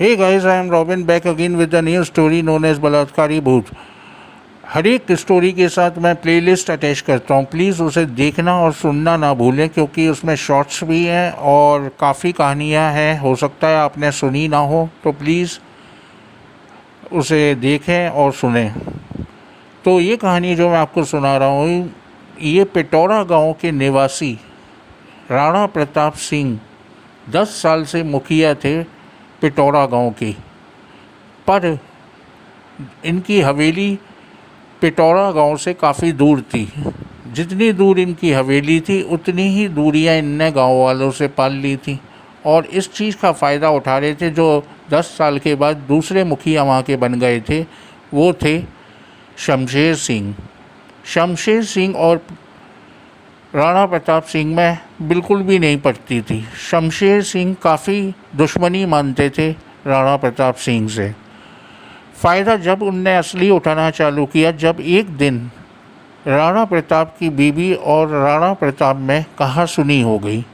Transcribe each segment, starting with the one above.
Hey guys, I am Robin back again with the new story known as बलात्कारी भूत। हर एक story के साथ मैं प्लेलिस्ट अटैच करता हूँ, प्लीज़ उसे देखना और सुनना ना भूलें क्योंकि उसमें शॉर्ट्स भी हैं और काफ़ी कहानियाँ हैं। हो सकता है आपने सुनी ना हो, तो प्लीज़ उसे देखें और सुनें। तो ये कहानी जो मैं आपको सुना रहा हूँ, ये पिटौरा गांव के निवासी राणा प्रताप सिंह 10 साल से मुखिया थे पिटौरा गांव के। पर इनकी हवेली पिटौरा गांव से काफ़ी दूर थी। जितनी दूर इनकी हवेली थी उतनी ही दूरियां इनने गांव वालों से पाल ली थी और इस चीज़ का फ़ायदा उठा रहे थे। जो 10 साल के बाद दूसरे मुखिया वहाँ के बन गए थे वो थे शमशेर सिंह। शमशेर सिंह और राणा प्रताप सिंह में बिल्कुल भी नहीं पटती थी। शमशेर सिंह काफ़ी दुश्मनी मानते थे राणा प्रताप सिंह से। फ़ायदा जब उनने असली उठाना चालू किया, जब एक दिन राणा प्रताप की बीवी और राणा प्रताप में कहा-सुनी हो गई।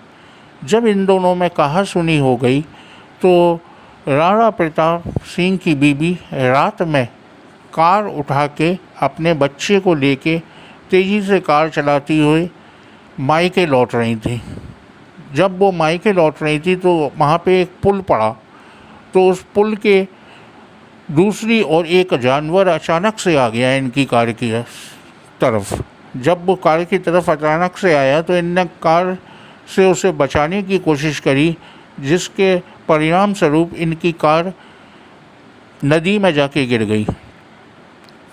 जब इन दोनों में कहा-सुनी हो गई तो राणा प्रताप सिंह की बीवी रात में कार उठा के अपने बच्चे को लेके तेज़ी से कार चलाती हुई मायके लौट रही थी। जब वो मायके लौट रही थी तो वहाँ पे एक पुल पड़ा, तो उस पुल के दूसरी ओर एक जानवर अचानक से आ गया इनकी कार की तरफ। जब वो कार की तरफ अचानक से आया तो इनने कार से उसे बचाने की कोशिश करी, जिसके परिणाम स्वरूप इनकी कार नदी में जाके गिर गई।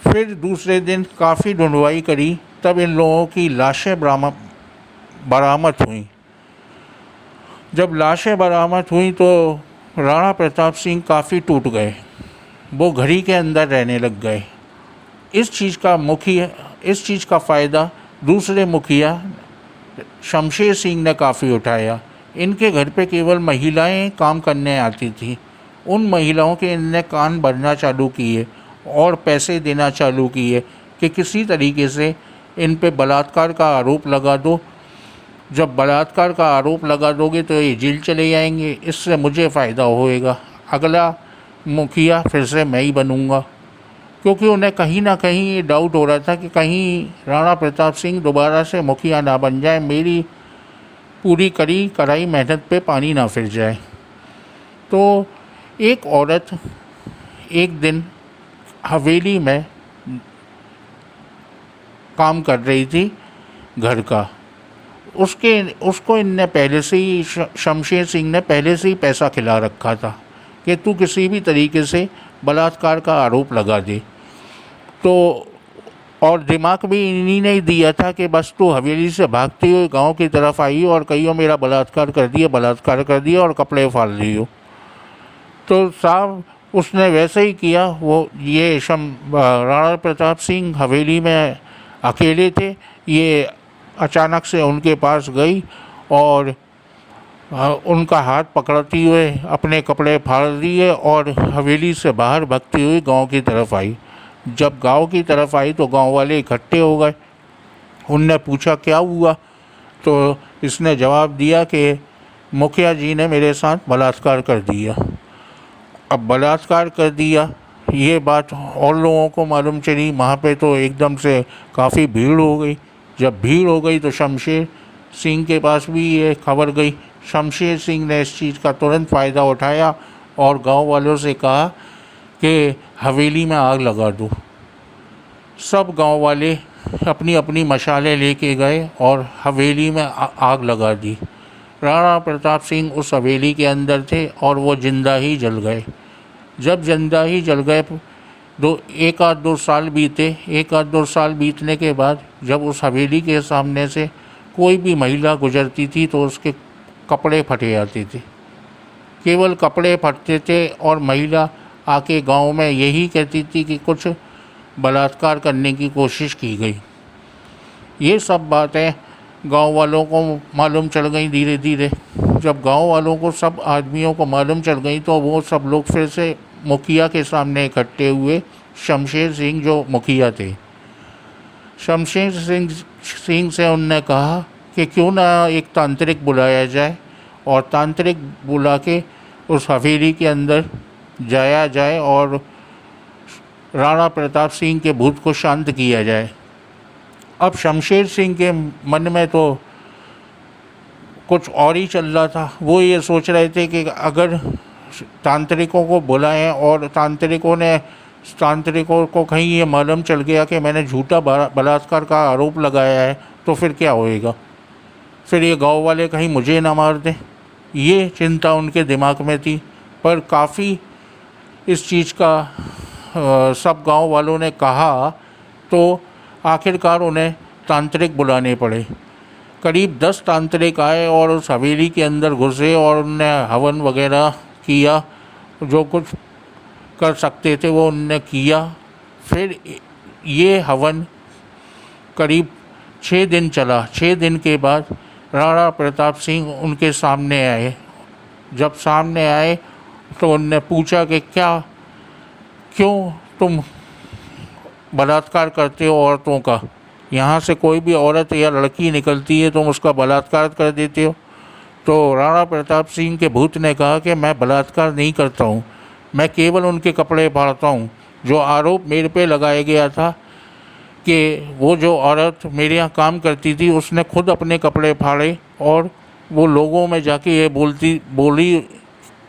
फिर दूसरे दिन काफ़ी ढूंढवाई करी, तब इन लोगों की लाशें बरामद हुई। जब लाशें बरामद हुई तो राणा प्रताप सिंह काफ़ी टूट गए। वो घड़ी के अंदर रहने लग गए। इस चीज़ का फ़ायदा दूसरे मुखिया शमशेर सिंह ने काफ़ी उठाया। इनके घर पे केवल महिलाएं काम करने आती थी। उन महिलाओं के इनने कान भरना चालू किए और पैसे देना चालू किए कि किसी तरीके से इन पे बलात्कार का आरोप लगा दो। जब बलात्कार का आरोप लगा दोगे तो ये जेल चले जाएंगे, इससे मुझे फ़ायदा होएगा, अगला मुखिया फिर से मैं ही बनूंगा। क्योंकि उन्हें कहीं ना कहीं ये डाउट हो रहा था कि कहीं राणा प्रताप सिंह दोबारा से मुखिया ना बन जाए, मेरी पूरी कराई मेहनत पे पानी ना फिर जाए। तो एक औरत एक दिन हवेली में काम कर रही थी घर का। उसको इनने पहले से ही शमशेर सिंह ने पहले से ही पैसा खिला रखा था कि तू किसी भी तरीके से बलात्कार का आरोप लगा दे। तो और दिमाग भी इन्हीं ने दिया था कि बस तू हवेली से भागती हुई गांव की तरफ आई और कहियो मेरा बलात्कार कर दिया और कपड़े फाड़ दियो। तो साहब उसने वैसे ही किया। राणा प्रताप सिंह हवेली में अकेले थे। ये अचानक से उनके पास गई और उनका हाथ पकड़ती हुए अपने कपड़े फाड़ दिए और हवेली से बाहर भागती हुई गांव की तरफ आई। जब गांव की तरफ आई तो गांव वाले इकट्ठे हो गए। उनने पूछा क्या हुआ, तो इसने जवाब दिया कि मुखिया जी ने मेरे साथ बलात्कार कर दिया। अब बलात्कार कर दिया ये बात और लोगों को मालूम चली। वहाँ पे तो एकदम से काफ़ी भीड़ हो गई। जब भीड़ हो गई तो शमशेर सिंह के पास भी ये खबर गई। शमशेर सिंह ने इस चीज़ का तुरंत फ़ायदा उठाया और गांव वालों से कहा कि हवेली में आग लगा दो। सब गांव वाले अपनी अपनी मशालें लेके गए और हवेली में आग लगा दी। राणा प्रताप सिंह उस हवेली के अंदर थे और वो जिंदा ही जल गए। जब जिंदा ही जल गए एक आध दो साल बीतने के बाद जब उस हवेली के सामने से कोई भी महिला गुजरती थी तो उसके कपड़े फटे जाते थे। केवल कपड़े फटते थे और महिला आके गांव में यही कहती थी कि कुछ बलात्कार करने की कोशिश की गई। ये सब बातें गांव वालों को मालूम चल गई धीरे धीरे। जब गांव वालों को सब आदमियों को मालूम चल गई तो वो सब लोग फिर से मुखिया के सामने इकट्ठे हुए। शमशेर सिंह जो मुखिया थे, शमशेर सिंह से उनने कहा कि क्यों ना एक तांत्रिक बुलाया जाए और तांत्रिक बुला के उस हवेली के अंदर जाया जाए और राणा प्रताप सिंह के भूत को शांत किया जाए। अब शमशेर सिंह के मन में तो कुछ और ही चल रहा था। वो ये सोच रहे थे कि अगर तांत्रिकों को बुलाएं और तांत्रिकों को कहीं ये मालूम चल गया कि मैंने झूठा बलात्कार का आरोप लगाया है तो फिर क्या होएगा, फिर ये गांव वाले कहीं मुझे ना मार दें, ये चिंता उनके दिमाग में थी। पर काफ़ी इस चीज़ का सब गांव वालों ने कहा तो आखिरकार उन्हें तांत्रिक बुलाने पड़े। करीब 10 तांत्रिक आए और उस हवेली के अंदर घुसे और उनने हवन वगैरह किया, जो कुछ कर सकते थे वो उनने किया। फिर ये हवन करीब 6 दिन चला। 6 दिन के बाद राणा प्रताप सिंह उनके सामने आए। जब सामने आए तो उनने पूछा कि क्यों तुम बलात्कार करते हो औरतों का? यहाँ से कोई भी औरत या लड़की निकलती है तुम उसका बलात्कार कर देते हो। तो राणा प्रताप सिंह के भूत ने कहा कि मैं बलात्कार नहीं करता हूँ, मैं केवल उनके कपड़े फाड़ता हूँ। जो आरोप मेरे पे लगाया गया था कि वो जो औरत मेरे यहाँ काम करती थी उसने खुद अपने कपड़े फाड़े और वो लोगों में जाके ये बोली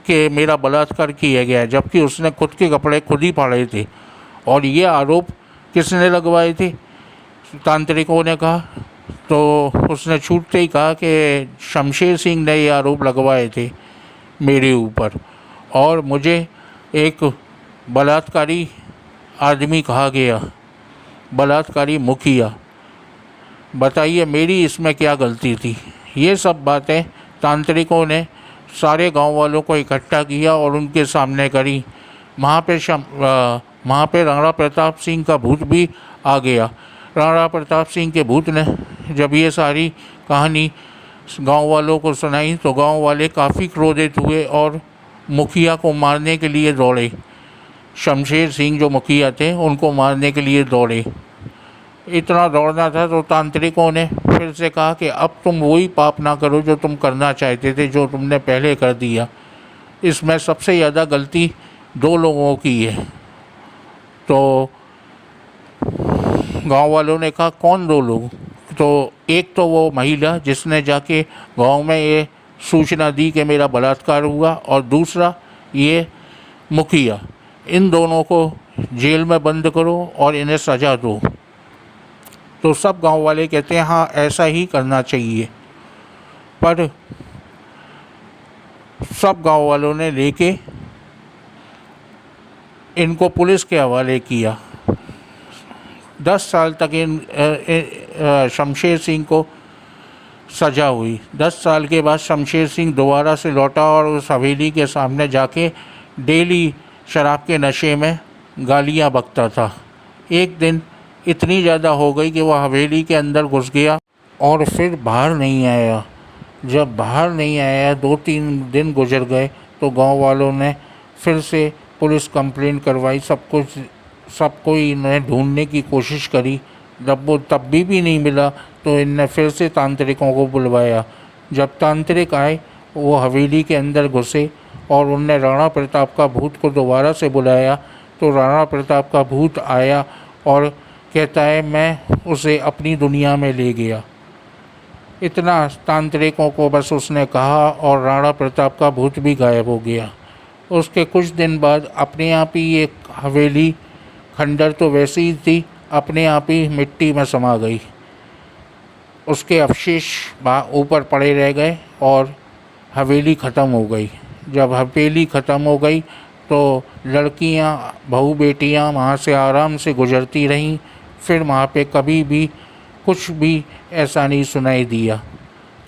कि मेरा बलात्कार किया गया, जबकि उसने खुद के कपड़े खुद ही फाड़े थे। और ये आरोप किसने लगवाए थे? तांत्रिकों ने कहा। तो उसने छूटते ही कहा कि शमशेर सिंह ने ये आरोप लगवाए थे मेरे ऊपर और मुझे एक बलात्कारी आदमी कहा गया, बलात्कारी मुखिया। बताइए मेरी इसमें क्या गलती थी? ये सब बातें तांत्रिकों ने सारे गांव वालों को इकट्ठा किया और उनके सामने करी। वहाँ पे राणा प्रताप सिंह का भूत भी आ गया। राणा प्रताप सिंह के भूत ने जब ये सारी कहानी गांव वालों को सुनाई तो गांव वाले काफ़ी क्रोधित हुए और मुखिया को मारने के लिए दौड़े। शमशेर सिंह जो मुखिया थे उनको मारने के लिए दौड़े। इतना दौड़ना था तो तांत्रिकों ने फिर से कहा कि अब तुम वही पाप ना करो जो तुम करना चाहते थे, जो तुमने पहले कर दिया। इसमें सबसे ज़्यादा गलती 2 लोगों की है। तो गांव वालों ने कहा कौन 2 लोग? तो एक तो वो महिला जिसने जाके गांव में ये सूचना दी कि मेरा बलात्कार हुआ, और दूसरा ये मुखिया। इन दोनों को जेल में बंद करो और इन्हें सज़ा दो। तो सब गांव वाले कहते हैं हाँ ऐसा ही करना चाहिए। पर सब गांव वालों ने लेके इनको पुलिस के हवाले किया। 10 साल तक शमशेर सिंह को सज़ा हुई। 10 साल के बाद शमशेर सिंह दोबारा से लौटा और उस हवेली के सामने जाके डेली शराब के नशे में गालियाँ बकता था। एक दिन इतनी ज़्यादा हो गई कि वह हवेली के अंदर घुस गया और फिर बाहर नहीं आया। जब बाहर नहीं आया 2-3 दिन गुजर गए तो गांव वालों ने फिर से पुलिस कंप्लेंट करवाई। सबको इन्हें ढूंढने की कोशिश करी। जब वो तब भी नहीं मिला तो इनने फिर से तांत्रिकों को बुलवाया। जब तांत्रिक आए वो हवेली के अंदर घुसे और उनने राणा प्रताप का भूत को दोबारा से बुलाया। तो राणा प्रताप का भूत आया और कहता है मैं उसे अपनी दुनिया में ले गया। इतना तांत्रिकों को बस उसने कहा और राणा प्रताप का भूत भी गायब हो गया। उसके कुछ दिन बाद अपने आप ही एक हवेली, खंडर तो वैसी ही थी, अपने आप ही मिट्टी में समा गई। उसके अवशेष ऊपर पड़े रह गए और हवेली ख़त्म हो गई। जब हवेली ख़त्म हो गई तो लड़कियां, बहू बेटियां वहाँ से आराम से गुजरती रहीं। फिर वहाँ पे कभी भी कुछ भी ऐसा नहीं सुनाई दिया,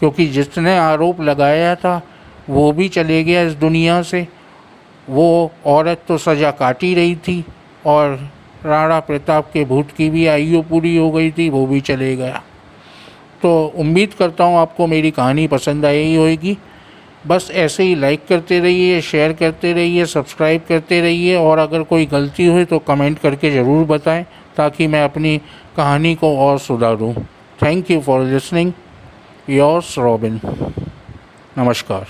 क्योंकि जिसने आरोप लगाया था वो भी चले गया इस दुनिया से। वो औरत तो सज़ा काट ही रही थी और राणा प्रताप के भूत की भी आयु पूरी हो गई थी, वो भी चले गया। तो उम्मीद करता हूँ आपको मेरी कहानी पसंद आई होगी। बस ऐसे ही लाइक करते रहिए, शेयर करते रहिए, सब्सक्राइब करते रहिए, और अगर कोई गलती हुई तो कमेंट करके ज़रूर बताएं ताकि मैं अपनी कहानी को और सुधारूं। Thank you for listening. Yours Robin. नमस्कार।